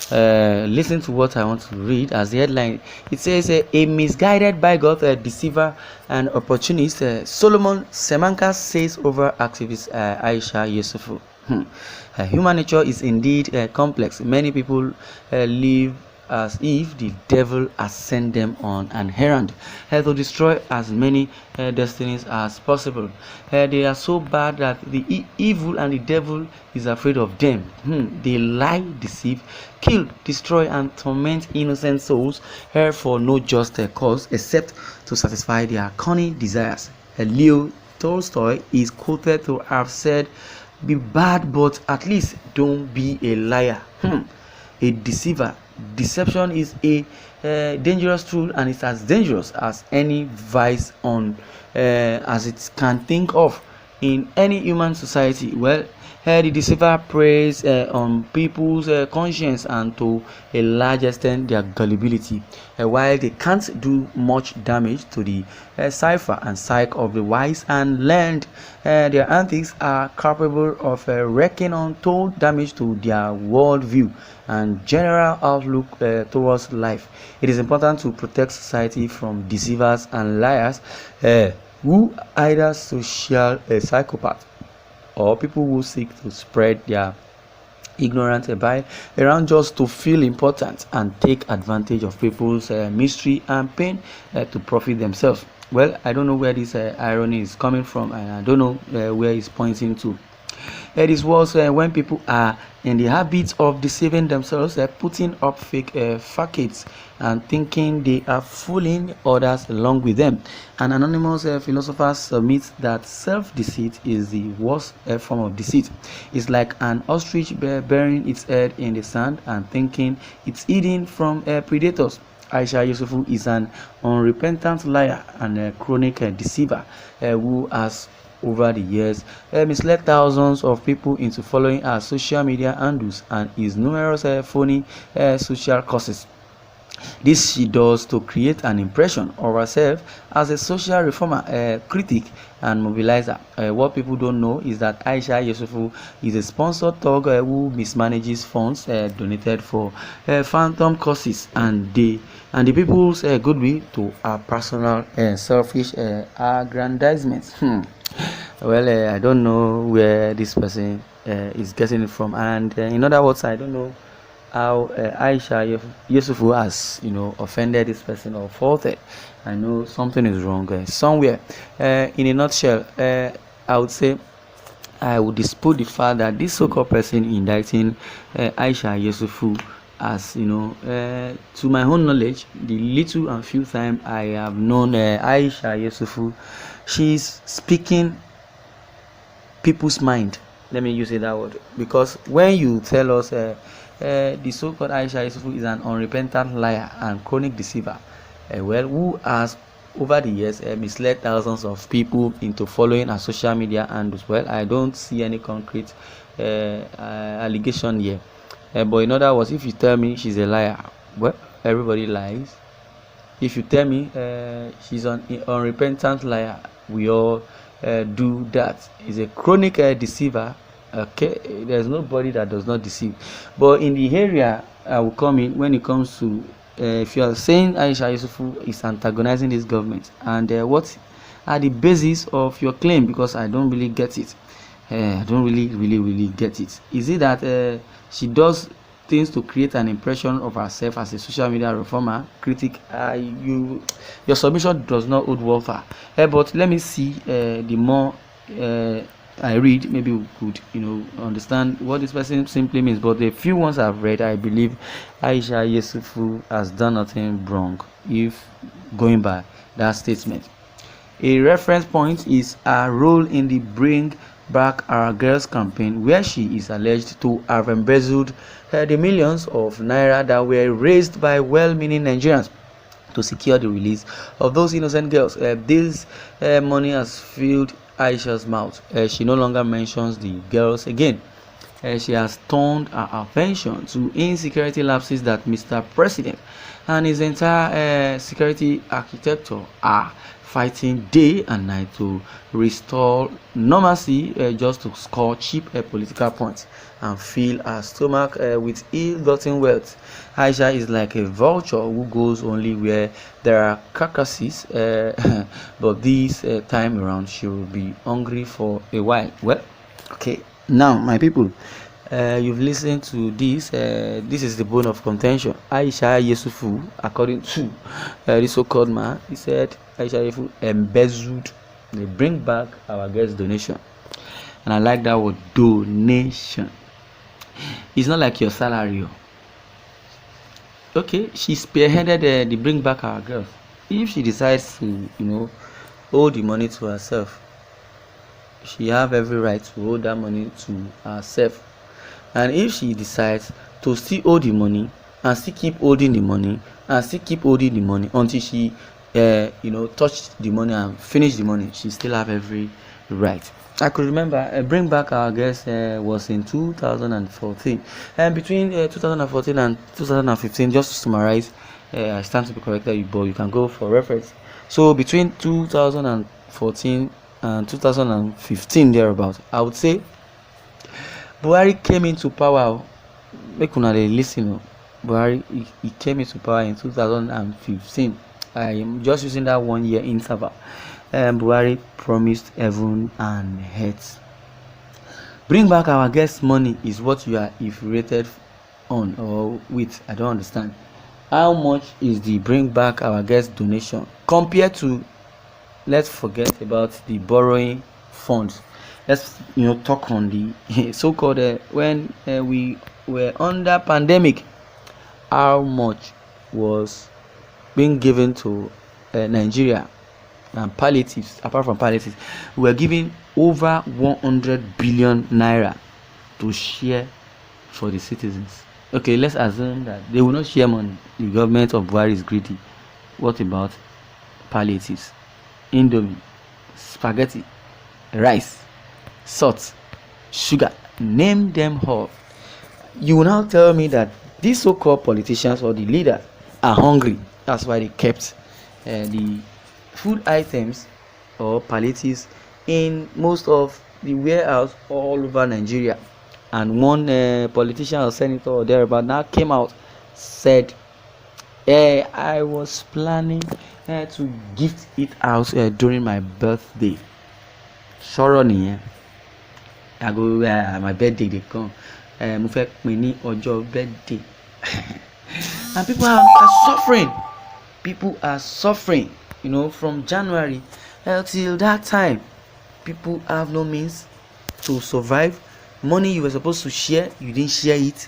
Listen to what I want to read as the headline. It says, a misguided bigot, deceiver, and opportunist, Solomon Semanta says over activist Aisha Yesufu. Human nature is indeed complex. Many people live as if the devil has sent them on an errand to destroy as many destinies as possible. They are so bad that the evil and the devil is afraid of them. They lie, deceive, kill, destroy, and torment innocent souls here for no just cause except to satisfy their cunning desires. Leo Tolstoy is quoted to have said, "Be bad, but at least don't be a liar." A deceiver. Deception is a dangerous tool, and it's as dangerous as any vice on as it can think of in any human society. Well, the deceiver preys on people's conscience and to a large extent their gullibility, while they can't do much damage to the cipher and psyche of the wise and learned. Their antics are capable of wreaking untold damage to their worldview and general outlook towards life. It is important to protect society from deceivers and liars who either social psychopaths or people who seek to spread their ignorance around just to feel important and take advantage of people's mystery and pain to profit themselves. Well, I don't know where this irony is coming from, and I don't know where it's pointing to. This was when people are in the habit of deceiving themselves, putting up fake facades and thinking they are fooling others along with them. An anonymous philosopher submits that self-deceit is the worst form of deceit. It's like an ostrich burying its head in the sand and thinking it's hidden from predators. Aisha Yesufu is an unrepentant liar and a chronic deceiver who has over the years misled thousands of people into following her social media handles and his numerous phony social courses. This she does to create an impression of herself as a social reformer, critic, and mobilizer. What people don't know is that Aisha Yesufu is a sponsored thug who mismanages funds donated for phantom causes and the people's goodwill to her personal selfish aggrandizement. Well, I don't know where this person is getting it from, and in other words, I don't know how Aisha Yesufu has, offended this person or faulted. I know something is wrong somewhere. In a nutshell, I would say I would dispute the fact that this so-called person indicting Aisha Yesufu, as to my own knowledge, the little and few time I have known Aisha Yesufu, she's speaking people's mind. Let me use it that word, because when you tell us the so-called Aisha Yesufu is an unrepentant liar and chronic deceiver, who has over the years misled thousands of people into following her social media handles. Well, I don't see any concrete allegation here. But in other words, if you tell me she's a liar, well, everybody lies. If you tell me she's an unrepentant liar, we all do that. Is a chronic deceiver. Okay, there's nobody that does not deceive. But in the area I will come in when it comes to if you are saying Aisha Yesufu is antagonizing this government, and what are the basis of your claim? Because I don't really get it. I don't really get it. Is it that she does things to create an impression of herself as a social media reformer, critic? Your submission does not hold water. But let me see. The more I read, maybe we could understand what this person simply means. But the few ones I've read, I believe Aisha Yesufu has done nothing wrong, if going by that statement. A reference point is her role in the Bring Back Our Girls campaign, where she is alleged to have embezzled the millions of naira that were raised by well-meaning Nigerians to secure the release of those innocent girls. This money has filled Aisha's mouth. She no longer mentions the girls again. She has turned her attention to insecurity lapses that Mr. President and his entire security architecture are fighting day and night to restore normalcy, just to score cheap political points and fill her stomach with ill-gotten wealth. Aisha is like a vulture who goes only where there are carcasses, but this time around she will be hungry for a while. Well, okay, now my people, you've listened to this. This is the bone of contention. Aisha Yesufu, according to the so-called man, he said Aisha Yesufu embezzled. They bring back our guest donation, and I like that word, donation. It's not like your salary. Okay, she spearheaded the bring back our girls. If she decides to, hold the money to herself, she have every right to hold that money to herself. And if she decides to still hold the money and still keep holding the money and still keep holding the money until she touch the money and finish the money, she still have every right. I could remember bring back our guest was in 2014, and between 2014 and 2015, just to summarize, I stand to be corrected, but you can go for reference. So between 2014 and 2015 thereabout, I would say Buhari came into power. Make una dey listen. Buhari he came into power in 2015. I am just using that 1 year interval. Buhari promised heaven and earth. Bring back our guest money is what you are infuriated on or with. I don't understand. How much is the bring back our guest donation compared to, let's forget about the borrowing funds. Let's talk on the so-called when we were under pandemic, how much was being given to Nigeria, and palliatives. Apart from palliatives, we were giving over 100 billion naira to share for the citizens. Okay, let's assume that they will not share money. The government of Buhari is greedy. What about palliatives? Indomie, spaghetti, rice, salt, sugar, name them all. You will now tell me that these so-called politicians or the leaders are hungry. That's why they kept the food items or palliatives in most of the warehouse all over Nigeria. And one politician or senator or thereabout now came out, said, I was planning to gift it out during my birthday. Sorry, I go my birthday they come. Mo fẹ́ pè ní ọjọ́ birthday. And people are suffering. People are suffering. From January till that time, people have no means to survive. Money you were supposed to share, you didn't share it.